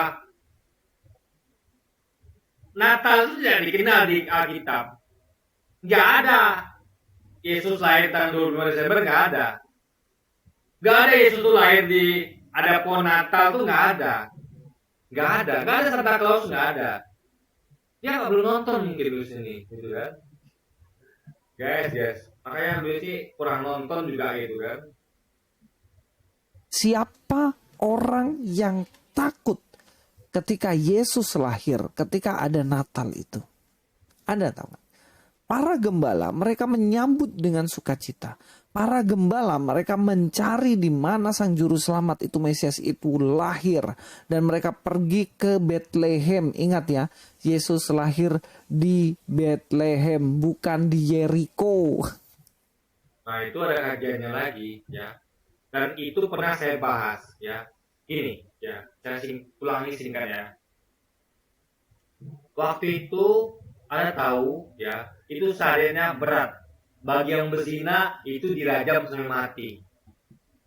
Natal itu tidak dikenal di Alkitab. Nggak ada Yesus lahir tanggal 25 Desember, nggak ada. Nggak ada Yesus tuh lahir di ada pohon Natal tuh nggak ada. Nggak ada Santa Claus, nggak ada. Dia nggak belum nonton mungkin di sini, gitu kan? Guys. Makanya dulu sih kurang nonton juga gitu kan. Siapa orang yang takut ketika Yesus lahir, ketika ada Natal itu? Anda tahu nggak? Para gembala mereka menyambut dengan sukacita. Para gembala mereka mencari di mana sang juru selamat itu, Mesias itu lahir. Dan mereka pergi ke Bethlehem. Ingat ya, Yesus lahir di Bethlehem, bukan di Yeriko. Nah itu ada kajiannya lagi ya. Dan itu pernah saya bahas ya. Ini ya, saya ulangi singkat ya. Waktu itu Anda tahu ya, itu syariatnya berat. Bagi yang berzina itu dirajam sampai mati.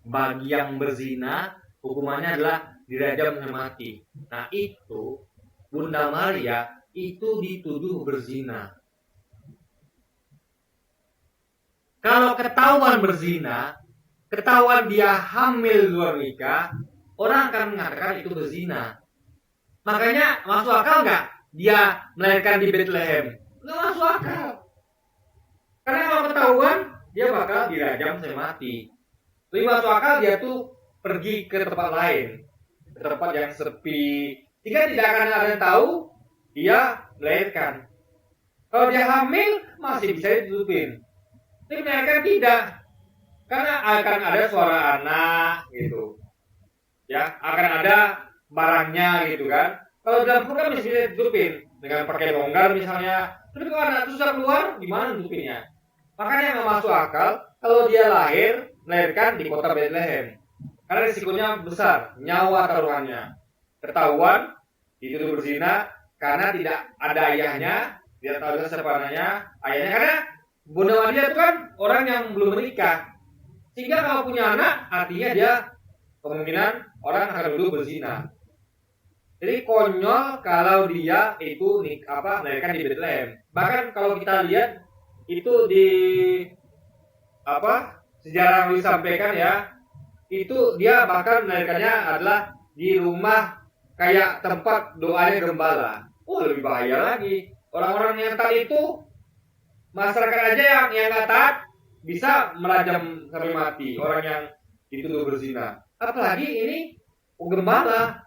Bagi yang berzina hukumannya adalah dirajam sampai mati. Nah itu Bunda Maria itu dituduh berzina. Kalau ketahuan berzina, ketahuan dia hamil luar nikah, orang akan mengatakan itu berzina. Makanya masuk akal nggak dia melahirkan di Bethlehem? Nggak masuk akal. Karena kalau ketahuan, dia bakal dirajam sampai mati. Lebih masuk akal dia tuh pergi ke tempat lain, ke tempat yang sepi, sehingga tidak akan ada yang tahu dia melahirkan. Kalau dia hamil masih bisa ditutupin, tapi melahirkan tidak, karena akan ada suara anak gitu, ya akan ada barangnya gitu kan. Kalau dalam perut kan masih bisa ditutupin dengan pakai longgar misalnya, tapi kalau anak itu sudah keluar, gimana tutupinnya? Makanya nggak masuk akal kalau dia melahirkan di kota Bethlehem. Karena risikonya besar, nyawa taruhannya. Ketahuan, dituduh berzina, karena tidak ada ayahnya, tidak tahu siapa ayahnya, karena Bunda Maria itu kan orang yang belum menikah. Sehingga kalau punya anak, artinya dia kemungkinan orang akan duduk berzina. Jadi konyol kalau dia itu melahirkan di Bethlehem. Bahkan kalau kita lihat itu di sejarah yang disampaikan ya, itu dia bahkan melahirkannya adalah di rumah kayak tempat doanya gembala. Lebih bahaya lagi. Orang-orang yang taat itu, masyarakat aja yang nggak taat bisa merajam sampai mati orang yang dituduh berzina. Apalagi ini gembala,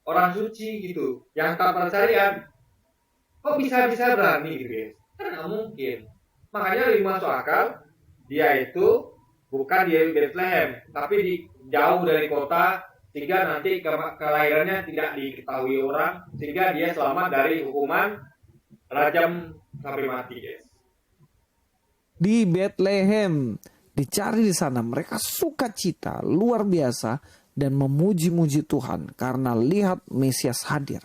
orang suci gitu, yang taat pada syariat. Kok bisa berani gitu guys? Kan nggak mungkin. Makanya lebih masuk akal dia itu bukan di Bethlehem, tapi jauh dari kota, sehingga nanti kelahirannya tidak diketahui orang, sehingga dia selamat dari hukuman rajam sampai mati guys. Di Bethlehem, dicari di sana, mereka sukacita luar biasa dan memuji-muji Tuhan karena lihat Mesias hadir.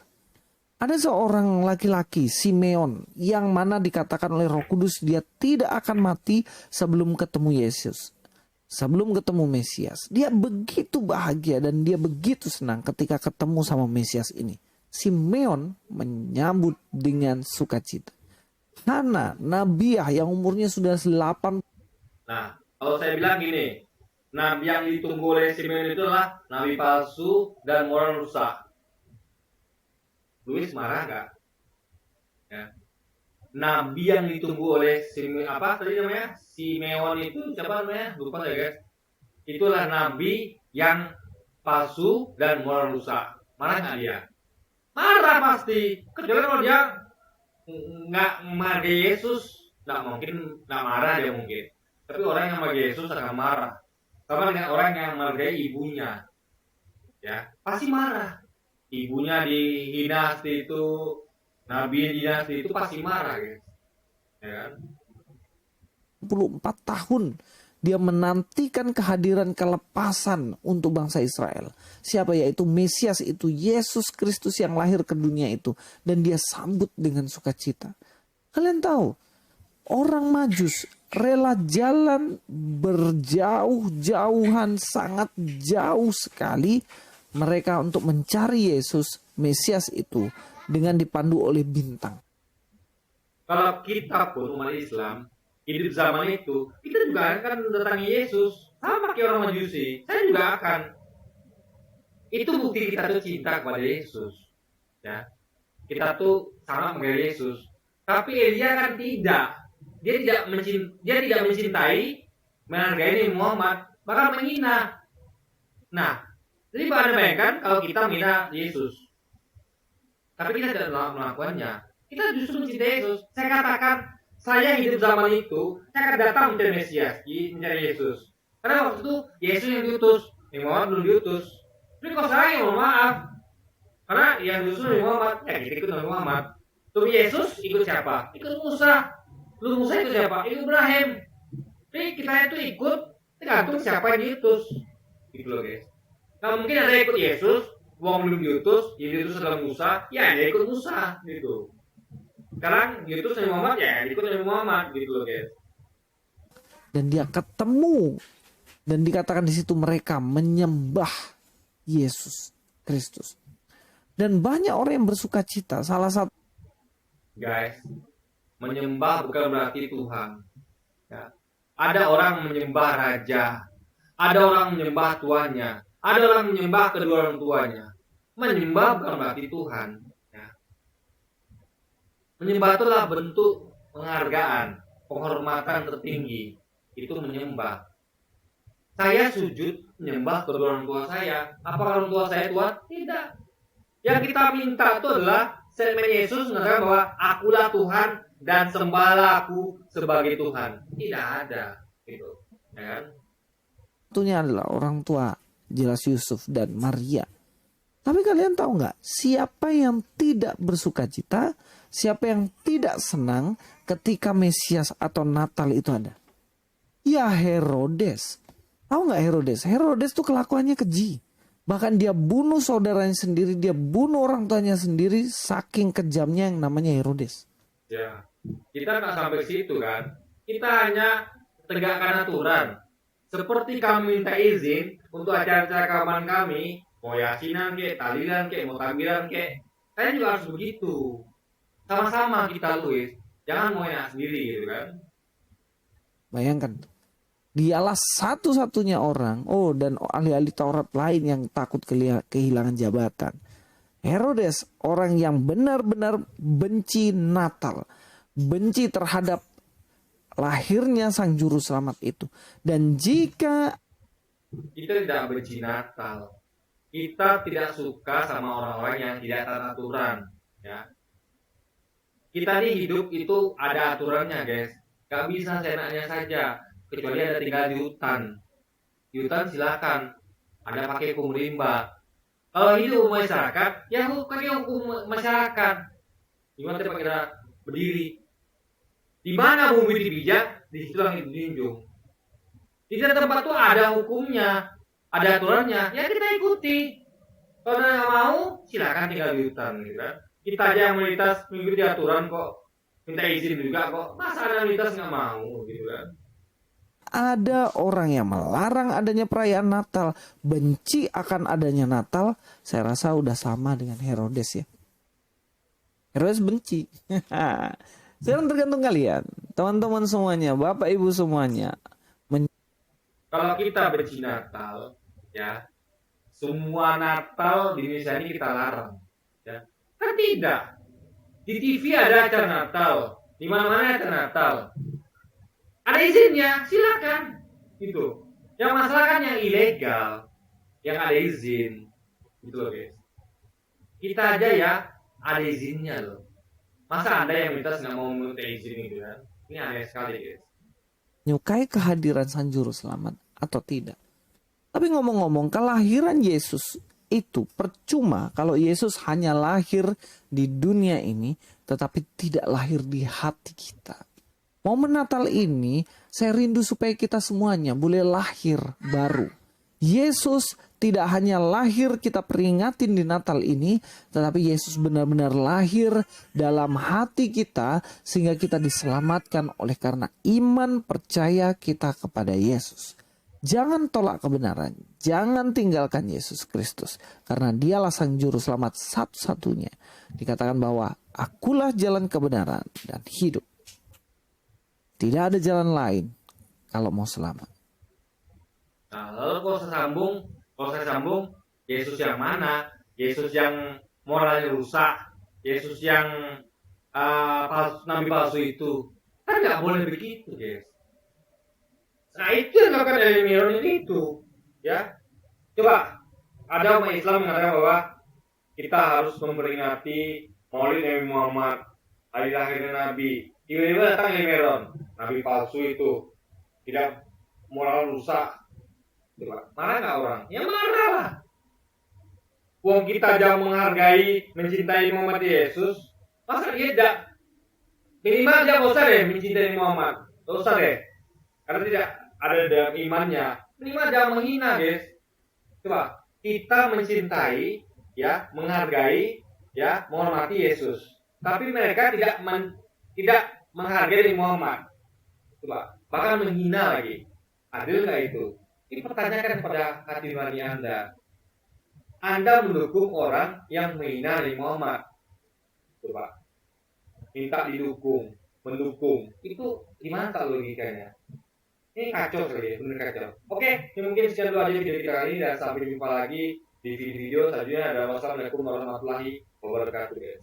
Ada seorang laki-laki, Simeon, yang mana dikatakan oleh Roh Kudus dia tidak akan mati sebelum ketemu Yesus. Sebelum ketemu Mesias. Dia begitu bahagia dan dia begitu senang ketika ketemu sama Mesias ini. Simeon menyambut dengan sukacita. Hana, Nabiah yang umurnya sudah 8. Nah, kalau saya bilang gini, nabi yang ditunggu oleh Simeon itu adalah nabi palsu dan moral rusak. Louis marah nggak? Ya. Nabi yang ditunggu oleh Simeon itu siapa namanya? Lupa saya guys. Itulah nabi yang palsu dan moral rusak. Marah nggak dia? Marah pasti. Kecuali kalau dia nggak menghargai Yesus, nggak marah dia mungkin. Tapi orang yang menghargai Yesus akan marah. Sama dengan orang yang menghargai ibunya, ya pasti marah. Ibunya dihina seperti itu, nabi dihina seperti itu, pasti marah guys. Ya kan? 24 tahun dia menantikan kehadiran kelepasan untuk bangsa Israel. Siapa? Yaitu Mesias itu, Yesus Kristus yang lahir ke dunia itu. Dan dia sambut dengan sukacita. Kalian tahu, orang Majus rela jalan berjauh-jauhan, sangat jauh sekali mereka untuk mencari Yesus, Mesias itu, dengan dipandu oleh bintang. Kalau kita pun umat Islam hidup zaman itu, kita juga akan mendatangi Yesus, sama kayak orang Majusi. Saya juga akan. Itu bukti kita tuh cinta kepada Yesus. Ya, kita tuh sama menghargai Yesus. Tapi Elia kan tidak. Dia tidak mencintai, menghargai Muhammad, bahkan menghina. Nah, jadi bayangkan kalau kita menghina Yesus, tapi kita tidak melakukannya, kita justru mencintai Yesus. Saya katakan, saya hidup zaman itu, saya akan datang mencari Mesias, mencari Yesus. Karena waktu itu Yesus yang diutus, Muhammad belum diutus. Tapi kalau saya yang mohon maaf, karena yang diutus Muhammad, ya kita ikut Muhammad. Tapi Yesus ikut siapa? Ikut Musa. Lalu Musa itu siapa? Ikut Ibrahim. Jadi kita itu ikut tergantung siapa yang diutus. Gitu loh guys. Nah mungkin ada yang ikut Yesus, uang belum diutus, yang diutus adalah Musa, ya dia ikut Musa gitu. Sekarang diutus Nabi Muhammad, ya ikut Nabi Muhammad gitu loh guys. Dan dia ketemu dan dikatakan di situ mereka menyembah Yesus Kristus. Dan banyak orang yang bersuka cita. Salah satu guys, menyembah bukan berarti Tuhan. Ya. Ada orang menyembah raja, ada orang menyembah tuannya, ada orang menyembah kedua orang tuanya. Menyembah bukan berarti Tuhan. Ya. Menyembah itu adalah bentuk penghargaan, penghormatan tertinggi. Itu menyembah. Saya sujud menyembah kedua orang tua saya. Apakah orang tua saya Tuhan? Tidak. Yang kita minta itu adalah statement Yesus mengatakan bahwa akulah Tuhan dan sembahlah aku sebagai Tuhan. Tidak ada. Gitu. Ya kan? satunya adalah orang tua, jelas Yusuf dan Maria. Tapi kalian tahu nggak, siapa yang tidak bersuka cita, siapa yang tidak senang ketika Mesias atau Natal itu ada? Ya Herodes. Tahu nggak Herodes? Herodes tuh kelakuannya keji. Bahkan dia bunuh saudaranya sendiri, dia bunuh orang tuanya sendiri, saking kejamnya yang namanya Herodes. Ya, kita nggak sampai situ kan. Kita hanya tegakkan aturan. Seperti kami minta izin untuk acara-acara keagamaan kami, mau yasinan kek, tahlilan kek, mau takbiran kek, kalian juga harus begitu. Sama-sama kita Luis, jangan mau enak sendiri gitu kan. Bayangkan, dialah satu-satunya orang, dan ahli-ahli Taurat lain yang takut kehilangan jabatan. Herodes, orang yang benar-benar benci Natal, benci terhadap lahirnya sang juru selamat itu. Dan jika kita tidak benci Natal, kita tidak suka sama orang-orang yang tidak taat aturan, ya. Kita nih hidup itu ada aturannya, guys. Gak bisa seenaknya saja, kecuali ada tinggal di hutan. Di hutan silakan, ada pakai hukum rimba. Kalau hidup masyarakat, ya pakai hukum masyarakat. Gimana tempat kita berdiri? Di mana bumi dipijak, di situ langit dijunjung. Di tempat tuh ada hukumnya, ada aturannya, ya kita ikuti. Kalau nggak mau, silakan tinggal di hutan, gitu kan. Kita aja yang melintas mengikuti aturan kok, minta izin juga kok. Masa ada melintas nggak mau, gitu kan? ada orang yang melarang adanya perayaan Natal, benci akan adanya Natal, saya rasa udah sama dengan Herodes ya. Herodes benci. Sekarang tergantung kalian, teman-teman semuanya, bapak ibu semuanya. Kalau kita benci Natal, ya, semua Natal di Indonesia ini kita larang, ya. Kan tidak. Di TV ada acara Natal, di mana-mana ada Natal. Ada izinnya, silakan. Gitu. Yang masalah kan yang ilegal, yang ada izin, gitu loh guys. Kita aja ya ada izinnya loh. Masa Anda yang minta nggak mau minta izin gitu kan? Ini aneh sekali guys. Menyukai kehadiran sang juru selamat atau tidak. Tapi ngomong-ngomong, kelahiran Yesus itu percuma kalau Yesus hanya lahir di dunia ini, tetapi tidak lahir di hati kita. Momen Natal ini, saya rindu supaya kita semuanya boleh lahir baru. Yesus tidak hanya lahir kita peringatin di Natal ini, tetapi Yesus benar-benar lahir dalam hati kita sehingga kita diselamatkan oleh karena iman percaya kita kepada Yesus. Jangan tolak kebenaran, jangan tinggalkan Yesus Kristus, karena dialah sang juru selamat satu-satunya. Dikatakan bahwa akulah jalan kebenaran dan hidup. Tidak ada jalan lain kalau mau selamat. Nah, lalu kalau saya sambung, Yesus yang mana? Yesus yang moralnya rusak, Yesus yang nabi palsu itu, kan nggak boleh begitu, guys. Nah itu yang dilakukan Eli Miron itu, ya. Coba ada umat Islam mengatakan bahwa kita harus memperingati Maulid Nabi Muhammad, hari lahirnya Nabi. Tiba-tiba datang Eli Miron, nabi palsu itu, tidak moral rusak. Marah nggak orang? Ya marah lah. Wong kita jangan menghargai, mencintai Muhammad Yesus, masa dia tidak? Minimal dia nggak usah deh mencintai Muhammad, nggak usah deh, karena tidak ada dalam imannya. Minimal jangan menghina, guys. Coba kita mencintai, ya, menghargai, ya, menghormati Yesus, tapi mereka tidak menghargai Muhammad. Coba bahkan menghina lagi. Adil nggak itu? Ini pertanyakan pada hati nurani Anda. Anda mendukung orang yang menghina Nabi Muhammad. Coba. Minta didukung, mendukung. Itu gimana tak logikanya? Ini kacau sekali, benar kacau. Oke, ini mungkin sekian dulu aja video kita kali ini dan sampai jumpa lagi di video-video selanjutnya. Wassalamualaikum warahmatullahi wabarakatuh, guys.